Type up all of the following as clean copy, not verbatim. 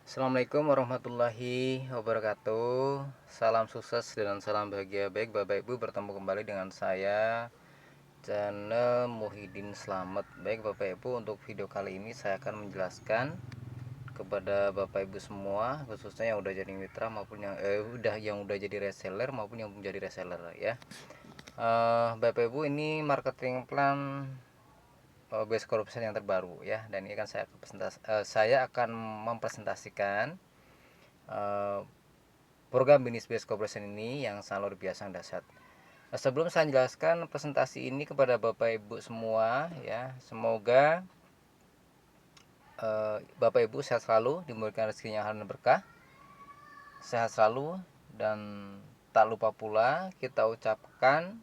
Assalamualaikum warahmatullahi wabarakatuh. Salam sukses dan salam bahagia. Baik Bapak Ibu, bertemu kembali dengan saya channel Muhyiddin Slamet. Baik Bapak Ibu, untuk video kali ini saya akan menjelaskan kepada Bapak Ibu semua, khususnya yang udah jadi mitra maupun yang udah jadi reseller maupun yang menjadi reseller ya. Bapak Ibu, ini marketing plan base corruption yang terbaru ya, dan ini kan saya akan mempresentasikan program bisnis base corporation ini yang sangat luar biasa dan dahsyat. Sebelum saya jelaskan presentasi ini kepada Bapak Ibu semua ya, semoga Bapak Ibu sehat selalu, dimurahkan rezekinya halal dan berkah, sehat selalu, dan tak lupa pula kita ucapkan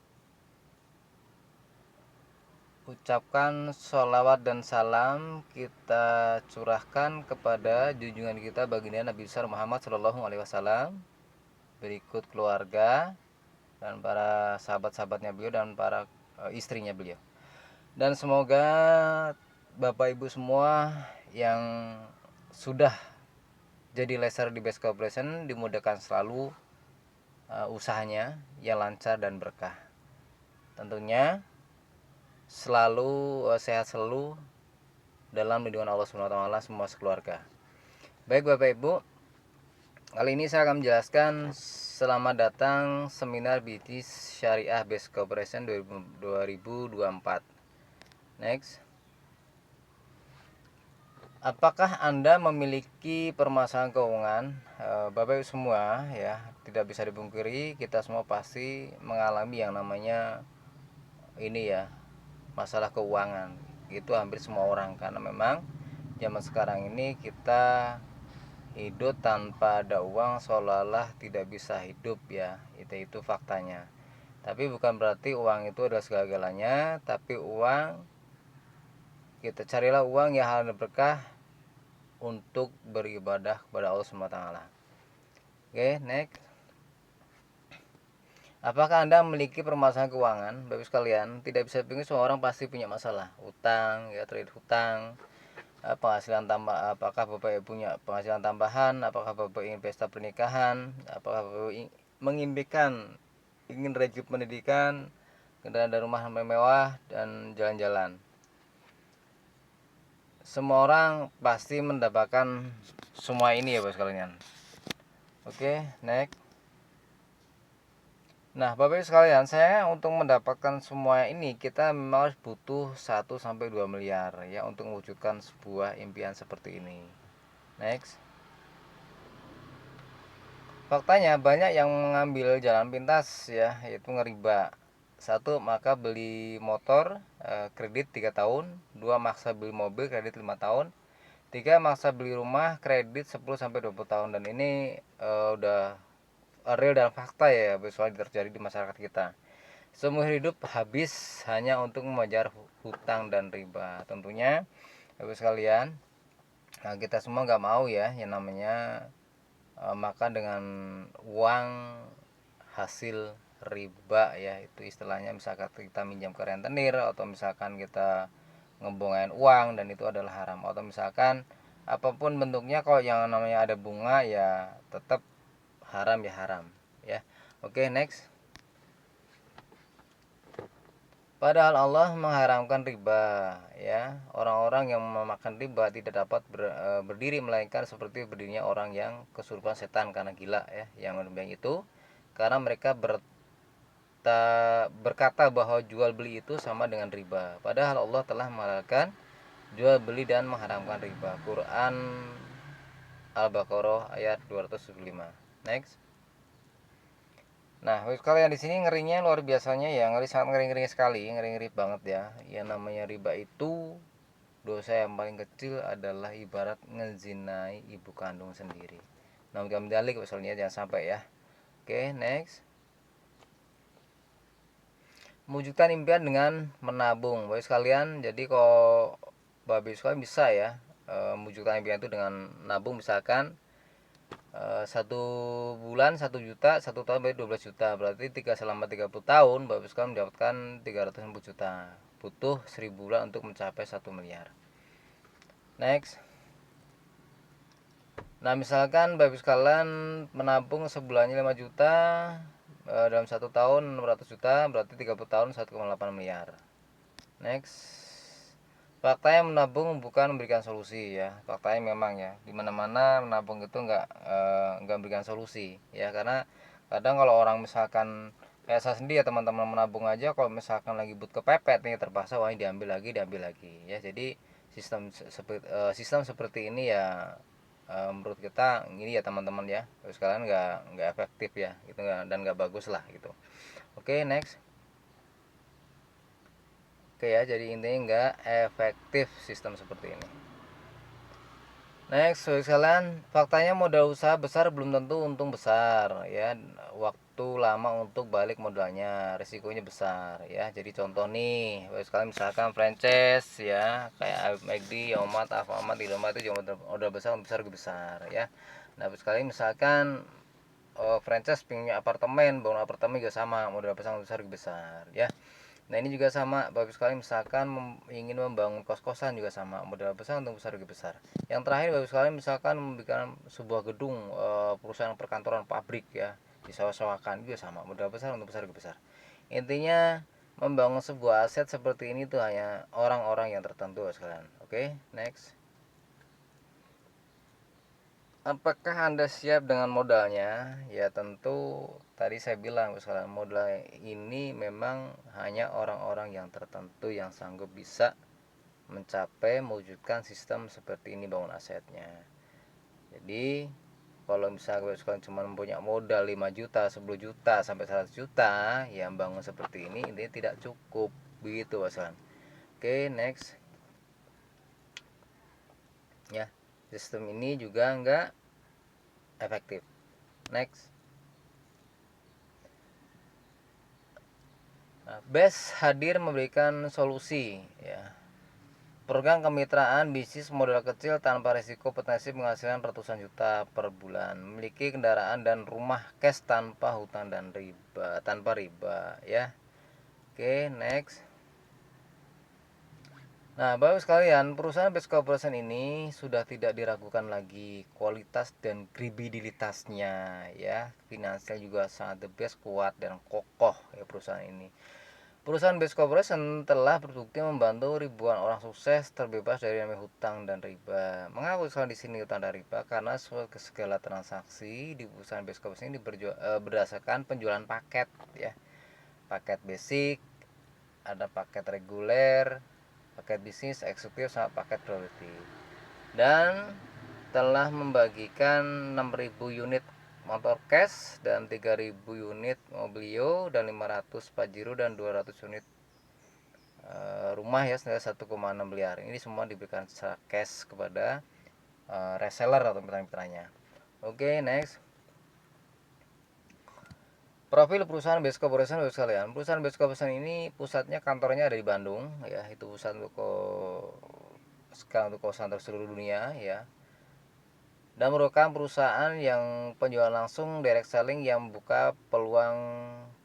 sholawat dan salam kita curahkan kepada junjungan kita baginda Nabi besar Muhammad Shallallahu Alaihi Wasallam, berikut keluarga dan para sahabat-sahabatnya beliau dan para istrinya beliau. Dan semoga Bapak Ibu semua yang sudah jadi laser di Best Corporation dimudahkan selalu usahanya yang lancar dan berkah. Tentunya selalu sehat selalu dalam lindungan Allah SWT semua sekeluarga. Baik Bapak Ibu, kali ini saya akan menjelaskan selamat datang seminar bisnis syariah Best Corporation 2024. Next. Apakah Anda memiliki permasalahan keuangan? Bapak Ibu semua ya, tidak bisa dipungkiri kita semua pasti mengalami yang namanya ini ya, masalah keuangan. Itu hampir semua orang, karena memang zaman sekarang ini kita hidup tanpa ada uang seolah-olah tidak bisa hidup ya. Itu faktanya. Tapi bukan berarti uang itu adalah segala-galanya, tapi kita carilah uang yang halal dan berkah untuk beribadah kepada Allah SWT. Oke, next. Apakah Anda memiliki permasalahan keuangan? Bapak sekalian, tidak bisa dipungkiri semua orang pasti punya masalah. Utang, ya, trade hutang, penghasilan tambah. Apakah Bapak punya penghasilan tambahan? Apakah Bapak ingin pesta pernikahan? Apakah Bapak mengimpikan ingin rejip pendidikan, kendaraan dan rumah mewah, dan jalan-jalan? Semua orang pasti mendapatkan semua ini ya Bapak sekalian. Oke, next. Nah, Bapak Ibu sekalian, saya untuk mendapatkan semua ini kita memang harus butuh 1-2 miliar ya untuk mewujudkan sebuah impian seperti ini. Next. Faktanya banyak yang mengambil jalan pintas ya, yaitu ngeriba. 1, maka beli motor kredit 3 tahun. 2, maksa beli mobil kredit 5 tahun. 3, maksa beli rumah kredit 10-20 tahun. Dan ini udah real dan fakta ya, soalnya terjadi di masyarakat kita. Seumur hidup habis hanya untuk mengejar hutang dan riba. Tentunya Bapak sekalian, nah kita semua nggak mau ya yang namanya makan dengan uang hasil riba ya. Itu istilahnya misalkan kita minjam ke rentenir, atau misalkan kita ngebungain uang dan itu adalah haram, atau misalkan apapun bentuknya kalau yang namanya ada bunga ya tetap haram ya, haram ya. Oke, next. Padahal Allah mengharamkan riba ya. Orang-orang yang memakan riba tidak dapat berdiri melainkan seperti berdirinya orang yang kesurupan setan karena gila ya. Yang demikian itu karena mereka berkata bahwa jual beli itu sama dengan riba. Padahal Allah telah menghalalkan jual beli dan mengharamkan riba. Quran Al-Baqarah ayat 275. Next. Nah, kalian di sini ngerinya luar biasanya ya, sangat ngeri sekali, ngeri banget ya. Yang namanya riba itu dosa yang paling kecil adalah ibarat ngezinai ibu kandung sendiri. Nah, kami dalik misalnya jangan sampai ya. Oke, next. Mewujudkan impian dengan menabung, bapak sekalian. Jadi kalau bapak sekalian bisa ya mewujudkan impian itu dengan nabung, misalkan 1 bulan 1 juta, 1 tahun berarti 12 juta, berarti selama 30 tahun Bapak sekarang mendapatkan 350 juta, butuh 1000 bulan untuk mencapai 1 miliar. Next. Nah, misalkan Bapak sekalian menabung sebulannya 5 juta, dalam 1 tahun 600 juta, berarti 30 tahun 1,8 miliar. Next. Faktanya menabung bukan memberikan solusi ya. Faktanya memang ya, dimana-mana menabung itu nggak memberikan solusi ya, karena kadang kalau orang misalkan kayak saya sendiri ya, teman-teman menabung aja kalau misalkan lagi but kepepet nih, terpaksa wah diambil lagi ya. Jadi sistem seperti ini ya, menurut kita ini ya teman-teman ya, terus kalian nggak efektif ya gitu, dan nggak bagus lah gitu. Oke, next. Oke ya, jadi intinya nggak efektif sistem seperti ini. Next, sekalian, faktanya modal usaha besar belum tentu untung besar ya. Waktu lama untuk balik modalnya, risikonya besar ya. Jadi contoh nih, sekalian misalkan franchise ya, kayak McD, Yomat, Alfamart, Indomart itu juga modal besar lebih besar ya. Nah, sekali misalkan franchise punya apartemen, bangun apartemen juga sama, modal besar lebih besar ya. Nah, ini juga sama Bapak sekali, misalkan ingin membangun kos-kosan juga sama, modal besar untuk besar lebih besar. Yang terakhir Bapak sekali, misalkan membuat sebuah gedung, perusahaan perkantoran, pabrik ya, disewa-sewakan juga sama, modal besar untuk besar lebih besar. Intinya membangun sebuah aset seperti ini tuh hanya orang-orang yang tertentu sekalian. Oke, next. Apakah Anda siap dengan modalnya? Ya tentu tadi saya bilang misalnya modal ini memang hanya orang-orang yang tertentu yang sanggup bisa mencapai mewujudkan sistem seperti ini bangun asetnya. Jadi kalau misalnya kalian cuma punya modal 5 juta, 10 juta sampai 100 juta, yang bangun seperti ini intinya tidak cukup begitu Basan. Oke, next. Ya, sistem ini juga enggak efektif. Next. BES hadir memberikan solusi ya. Program kemitraan bisnis modal kecil tanpa risiko potensi penghasilan ratusan juta per bulan. Memiliki kendaraan dan rumah cash tanpa hutang dan tanpa riba ya. Oke, next. Nah, Bapak sekalian, perusahaan BES Corporation ini sudah tidak diragukan lagi kualitas dan kredibilitasnya ya. Finansial juga sangat the best, kuat dan kokoh ya perusahaan ini. Perusahaan BES Corporation telah berbukti membantu ribuan orang sukses terbebas dari hutang dan riba. Mengapa di sini hutang dan riba? Karena segala transaksi di perusahaan BES Corporation ini berdasarkan penjualan paket ya. Paket basic, ada paket reguler, paket bisnis, eksekutif, sama paket priority. Dan telah membagikan 6.000 unit motor cash dan 3.000 unit mobilio dan 500 pajero dan 200 unit rumah ya, senilai 1,6 miliar. Ini semua diberikan secara cash kepada reseller atau mitra-mitranya. Oke, next. Profil perusahaan BES Corporation Bapak sekalian. Perusahaan BES Corporation ini pusatnya, kantornya ada di Bandung ya. Itu pusat untuk kawasan seluruh dunia ya. Dan merupakan perusahaan yang penjualan langsung direct selling yang membuka peluang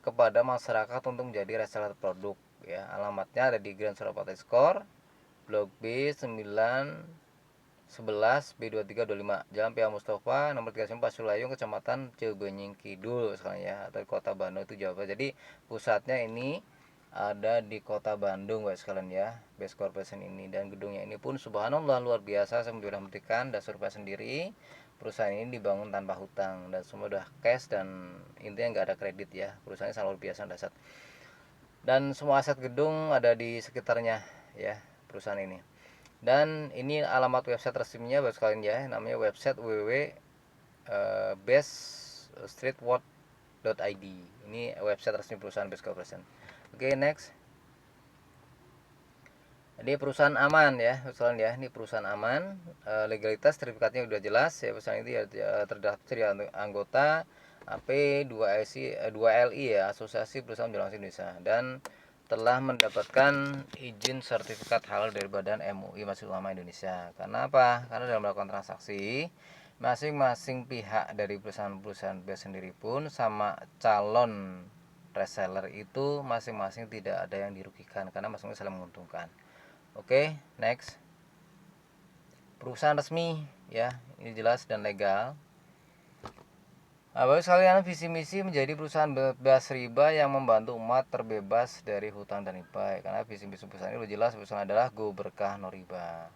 kepada masyarakat untuk menjadi reseller produk ya. Alamatnya ada di Grand Surapati Square, Blok B 911 B2325, Jalan Pia Mustafa, nomor 39 Pasulayung, Kecamatan Cibenying Kidul sekarang ya, atau Kota Bandung itu Jawa Barat. Jadi pusatnya ini ada di Kota Bandung guys sekalian ya, BES Corporation ini. Dan gedungnya ini pun subhanallah luar biasa. Saya sudah membuktikan dan survei sendiri, perusahaan ini dibangun tanpa hutang dan semua udah cash, dan intinya nggak ada kredit ya. Perusahaannya sangat luar biasa dasar, dan semua aset gedung ada di sekitarnya ya perusahaan ini. Dan ini alamat website resminya buat sekalian ya, namanya website www.beststreetword.id. Ini website resmi perusahaan BES Corporation. Oke, next. Jadi perusahaan aman ya, misalnya ya, ini perusahaan aman, legalitas sertifikatnya udah jelas ya, perusahaan itu ya terdaftar ya anggota AP2LI ya, Asosiasi Perusahaan Jalan Indonesia, dan telah mendapatkan izin sertifikat halal dari Badan MUI Masjid Ulama Indonesia. Karena apa? Karena dalam melakukan transaksi, masing-masing pihak dari perusahaan-perusahaan BES sendiri pun sama calon reseller itu masing-masing tidak ada yang dirugikan, karena masing-masing saling menguntungkan. Oke, next. Perusahaan resmi ya, Ini jelas dan legal. Bapak sekalian, visi misi menjadi perusahaan bebas riba yang membantu umat terbebas dari hutang dan riba. Karena visi misi perusahaan ini jelas, perusahaan adalah Go Berkah No Riba.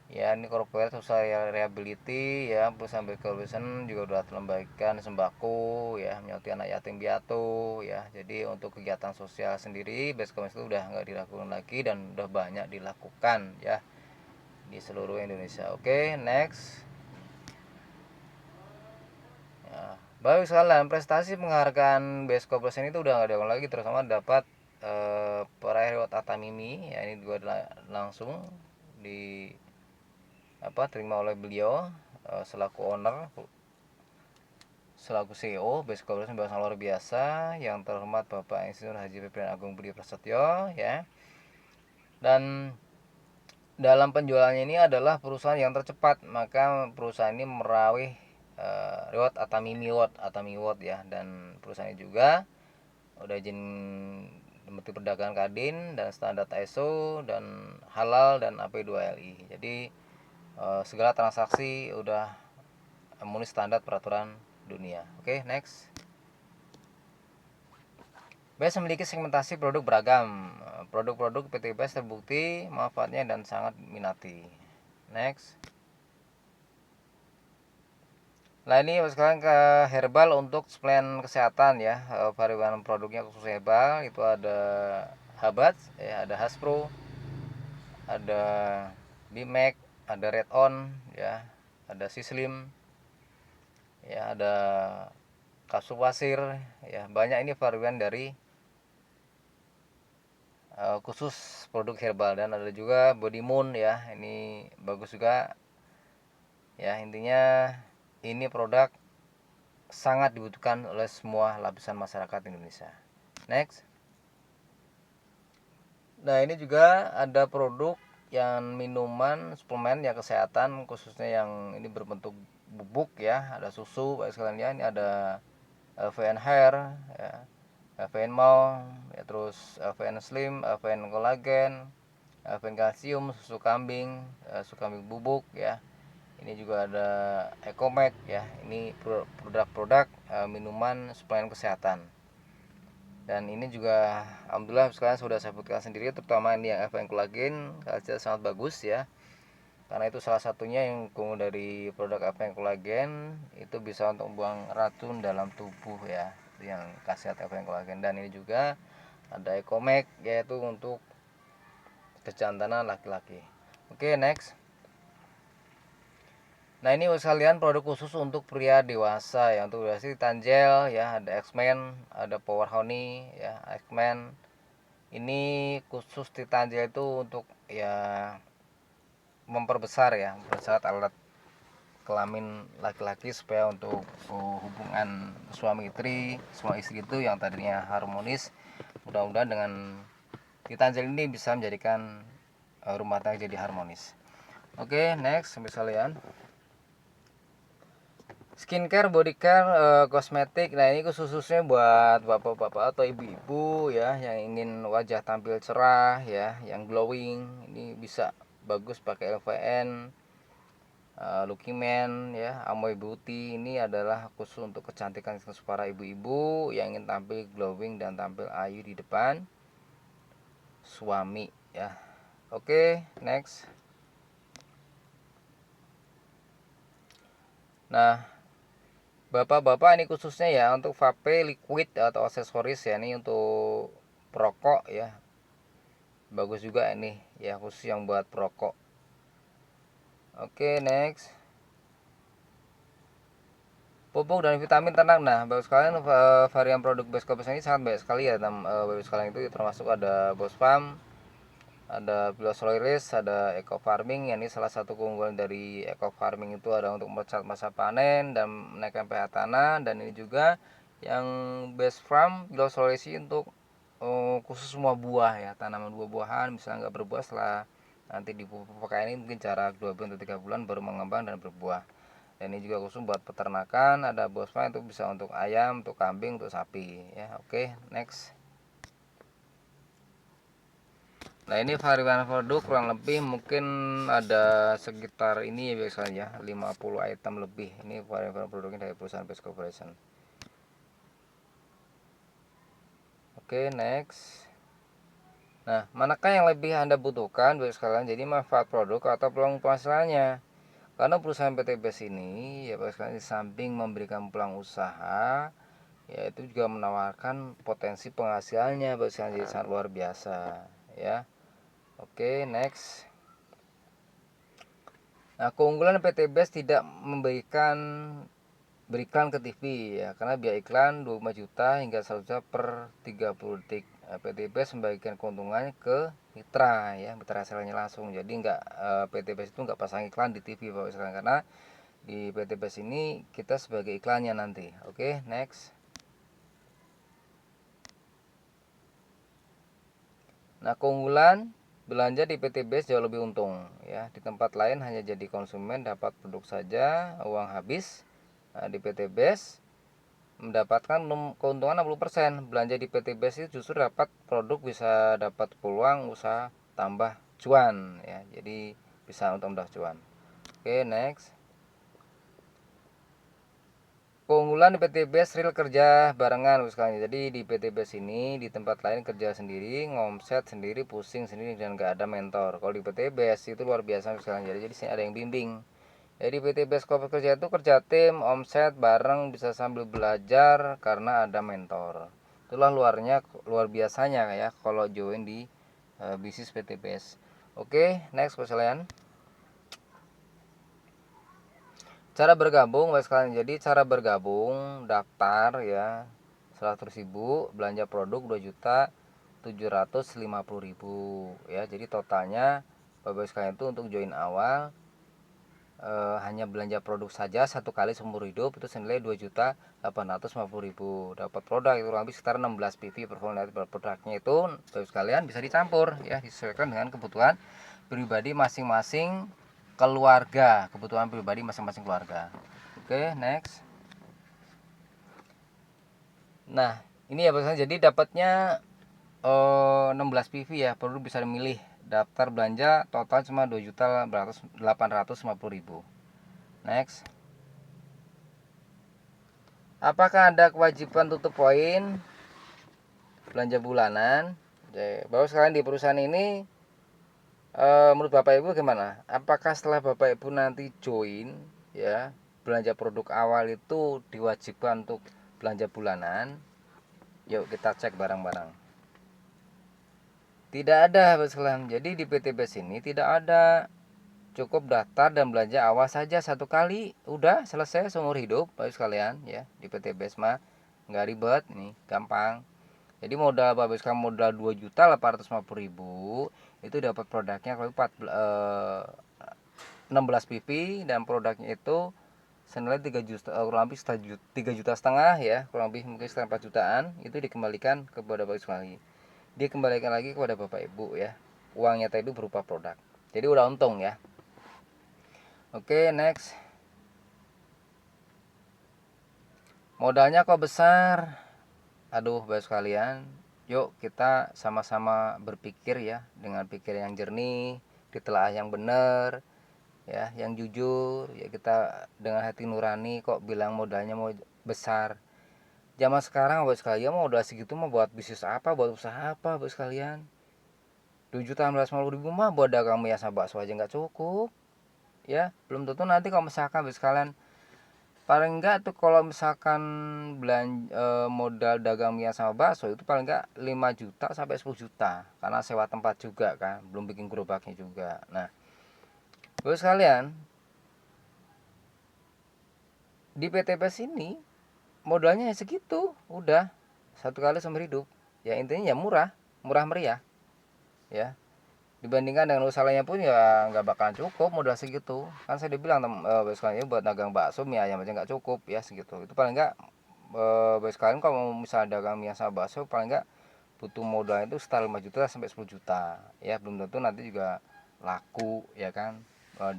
Ya, ini corporate social reliability ya, perusahaan Corporation juga udah membagikan sembako ya, menyauti anak yatim piatu ya. Jadi untuk kegiatan sosial sendiri Best Commerce itu udah nggak dilakukan lagi dan udah banyak dilakukan ya di seluruh Indonesia. Oke, next. Ya, baik sekalian, prestasi penghargaan Best Corporation itu udah nggak dilakukan lagi, terutama dapat peraih reward Atamimi ya, ini juga langsung di terima oleh beliau selaku owner, selaku CEO Best Corporation, bahasa luar biasa. Yang terhormat Bapak Insinyur Haji Pipin Agung Budi Prasetyo ya. Dan dalam penjualannya ini adalah perusahaan yang tercepat, maka perusahaan ini meraih reward Atamimi Award ya. Dan perusahaan ini juga udah izin Menteri Perdagangan Kadin dan standar ISO dan halal dan AP2LI. Jadi segala transaksi udah memenuhi standar peraturan dunia. Oke, next. BES memiliki segmentasi produk beragam. Produk-produk PT BES terbukti manfaatnya dan sangat minati. Next. Nah, ini sekarang ke herbal untuk suplemen kesehatan ya. Varian produknya khusus herbal itu ada Habat ya, ada Haspro, ada Bimek, ada Red On ya, ada Sislim ya, ada Kasupasir ya. Banyak ini varian dari khusus produk herbal. Dan ada juga Body Moon ya, ini bagus juga ya. Intinya ini produk sangat dibutuhkan oleh semua lapisan masyarakat Indonesia. Next. Nah, ini juga ada produk yang minuman suplemen ya kesehatan, khususnya yang ini berbentuk bubuk ya, ada susu baik sekalian ya. Ini ada VN Hair ya, VN Mau ya, terus VN Slim, VN Collagen, VN Kalsium, susu kambing bubuk ya. Ini juga ada Ecomac ya. Ini produk-produk minuman suplemen kesehatan. Dan ini juga alhamdulillah sekarang sudah saya sebutkan sendiri, terutama ini yang FN Collagen, hasilnya sangat bagus ya. Karena itu salah satunya yang keunggulan dari produk FN Collagen, itu bisa untuk membuang racun dalam tubuh ya. Itu yang khasiat FN Collagen. Dan ini juga ada Ecomac, yaitu untuk kejantanan laki-laki. Oke, next. Nah, ini sekalian produk khusus untuk pria dewasa ya. Untuk dewasa Tanjel ya, ada X-Men, ada Power Honey ya, X-Men. Ini khusus di Tanjel itu untuk ya memperbesar ya, memperbesar alat kelamin laki-laki supaya untuk hubungan suami istri itu yang tadinya harmonis, mudah-mudahan dengan Titanjel ini bisa menjadikan rumah tangga jadi harmonis. Oke, next sampai kalian. Skincare, body care, kosmetik. Nah, ini khususnya buat bapak-bapak atau ibu-ibu ya yang ingin wajah tampil cerah ya, yang glowing. Ini bisa bagus pakai LVN, Lucky Man ya, Amoy Beauty. Ini adalah khusus untuk kecantikan para ibu-ibu yang ingin tampil glowing dan tampil ayu di depan suami ya. Oke, next. Nah, bapak-bapak ini khususnya ya untuk vape liquid atau aksesoris ya, ini untuk perokok ya. Bagus juga ini ya, khusus yang buat perokok. Oke, next. Pupuk dan vitamin ternak. Nah, bagus sekalian varian produk Best Corporation ini sangat baik sekali ya. Bagus sekalian itu termasuk ada Bosfarm, ada Biosoliris, ada Eco Farming. Ini salah satu keunggulan dari Eco Farming itu ada untuk mempercepat masa panen dan menaikkan pH tanah. Dan ini juga yang Best Farm Biosoliris untuk khusus semua buah ya, tanaman buah-buahan misalnya nggak berbuah setelah nanti dipupuk pakai ini mungkin jarak 2 bulan atau 3 bulan baru mengembang dan berbuah. Dan ini juga khusus buat peternakan, ada Bosma itu bisa untuk ayam, untuk kambing, untuk sapi ya. Oke, next. Nah ini varian produk kurang lebih mungkin ada sekitar ini ya biasanya 50 item lebih. Ini varian produknya dari perusahaan Best Corporation. Oke, next. Nah, manakah yang lebih Anda butuhkan Bapak sekalian? Jadi manfaat produk atau peluang penghasilannya? Karena perusahaan PT BES ini ya Bapak sekalian, di samping memberikan peluang usaha, yaitu juga menawarkan potensi penghasilannya Bapak sekalian, jadi sangat luar biasa ya. Oke, next. Nah, keunggulan PT BES tidak berikan ke TV ya, karena biaya iklan 25 juta hingga 1 juta per 30 detik. PT BES membagikan keuntungannya ke mitra ya, mitra selnya langsung. Jadi PT BES itu nggak pasang iklan di TV Bapak sekalian, karena di PT BES ini kita sebagai iklannya nanti. Oke, next. Nah, keunggulan belanja di PT BES jauh lebih untung ya. Di tempat lain hanya jadi konsumen dapat produk saja, uang habis. Nah, di PT BES mendapatkan keuntungan 60%. Belanja di PT BES itu justru dapat produk, bisa dapat peluang usaha tambah cuan ya. Jadi bisa untuk tambah cuan. Oke, next. Keunggulan di PT BES real kerja barengan sekali. Jadi di PT BES ini di tempat lain kerja sendiri, ngomset sendiri, pusing sendiri dan gak ada mentor. Kalau di PT BES itu luar biasa sekali. Jadi sini ada yang bimbing. Jadi PT BES Corporate kerja itu kerja tim, omset bareng, bisa sambil belajar karena ada mentor. Itulah luar biasanya ya kalau join di bisnis PT BES. Oke, next persoalan. Cara bergabung Bapak sekalian. Jadi cara bergabung daftar ya 100.000, belanja produk 2.750.000 ya. Jadi totalnya Bapak sekalian itu untuk join awal hanya belanja produk saja satu kali seumur hidup itu senilai 2.850.000. Dapat produk itu kurang lebih sekitar 16 PV per volume. Produknya itu Bapak sekalian bisa dicampur ya, disesuaikan dengan kebutuhan pribadi masing-masing keluarga, kebutuhan pribadi masing-masing keluarga. Oke, next. Nah, ini ya pesan, jadi dapatnya 16 PV ya, perlu bisa memilih. Daftar belanja total cuma 2.850.000. Next. Apakah ada kewajiban tutup poin belanja bulanan? Bapak sekalian, di perusahaan ini menurut Bapak Ibu gimana? Apakah setelah Bapak Ibu nanti join ya, belanja produk awal itu diwajibkan untuk belanja bulanan? Yuk kita cek bareng-bareng. Tidak ada Bapak sekalian. Jadi di PT BES ini tidak ada. Cukup daftar dan belanja awal saja satu kali, udah selesai seumur hidup Bapak sekalian ya. Di PT BES mah nggak ribet, nih gampang. Jadi modal Bapak sekalian, modal 2.850.000 itu dapat produknya kalau 16 PP, dan produknya itu senilai 3 juta, kurang lebih 3 juta setengah ya, kurang lebih mungkin sekitar 4 jutaan. Itu dikembalikan kepada Bapak sekalian, dikembalikan lagi kepada Bapak Ibu ya. Uangnya tadi berupa produk, jadi udah untung ya. Oke, next. Modalnya kok besar? Aduh, Bapak sekalian, yuk kita sama-sama berpikir ya, dengan pikiran yang jernih, ditelaah yang benar ya, yang jujur ya. Kita dengan hati nurani kok bilang modalnya mau besar. Zaman sekarang Bapak sekalian, modal segitu mau buat bisnis apa, buat usaha apa Bapak sekalian? 7.150.000 mah buat dagang mie sama bakso aja nggak cukup ya. Belum tentu nanti kalau misalkan Bapak sekalian, paling enggak tuh kalau misalkan modal dagang mie sama bakso itu paling enggak 5 juta sampai 10 juta, karena sewa tempat juga kan, belum bikin gerobaknya juga. Nah, Bapak sekalian, di PT PES ini modalnya segitu udah satu kali seumur hidup ya. Intinya ya murah, murah meriah ya. Dibandingkan dengan usahanya pun ya nggak bakalan cukup modal segitu. Kan saya dibilang sekalian buat dagang bakso mie ayam aja nggak cukup ya segitu. Itu paling nggak sekalian kalau misalnya dagang mie sama bakso paling nggak butuh modal itu sekitar 5 juta sampai 10 juta ya. Belum tentu nanti juga laku ya kan,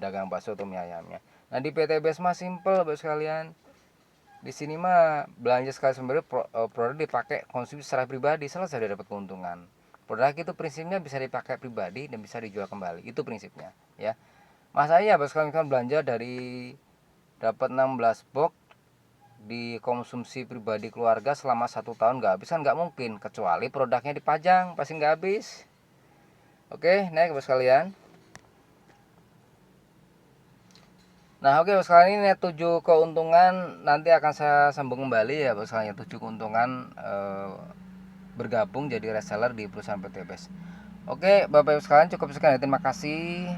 dagang bakso atau mie ayamnya. Nah di PT BES mah simple sekalian. Di sini mah belanja sekali sembari produk dipakai konsumsi secara pribadi, selesai, sudah dapat keuntungan. Produk itu prinsipnya bisa dipakai pribadi dan bisa dijual kembali, itu prinsipnya ya. Masa iya bos kalian belanja dari dapat 16 box dikonsumsi pribadi keluarga selama 1 tahun nggak habis, kan nggak mungkin, kecuali produknya dipajang pasti nggak habis. Oke, next bos kalian. Nah oke bos kalian, ini 7 keuntungan nanti akan saya sambung kembali ya bos kalian. 7 keuntungan bergabung jadi reseller di perusahaan PTBS. Oke Bapak Ibu sekalian, cukup sekian. Terima kasih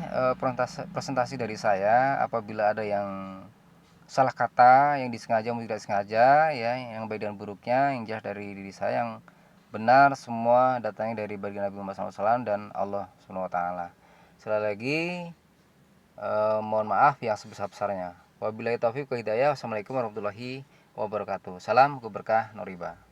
presentasi dari saya. Apabila ada yang salah kata, yang disengaja maupun tidak sengaja ya, yang baik dan buruknya yang jelas dari diri saya, yang benar semua datangnya dari baginda Nabi Muhammad SAW dan Allah Subhanahu wa taala. Sekali lagi mohon maaf yang sebesar-besarnya. Wabillahi taufiq wa hidayah. Wassalamualaikum warahmatullahi wabarakatuh. Salam keberkah Noriba.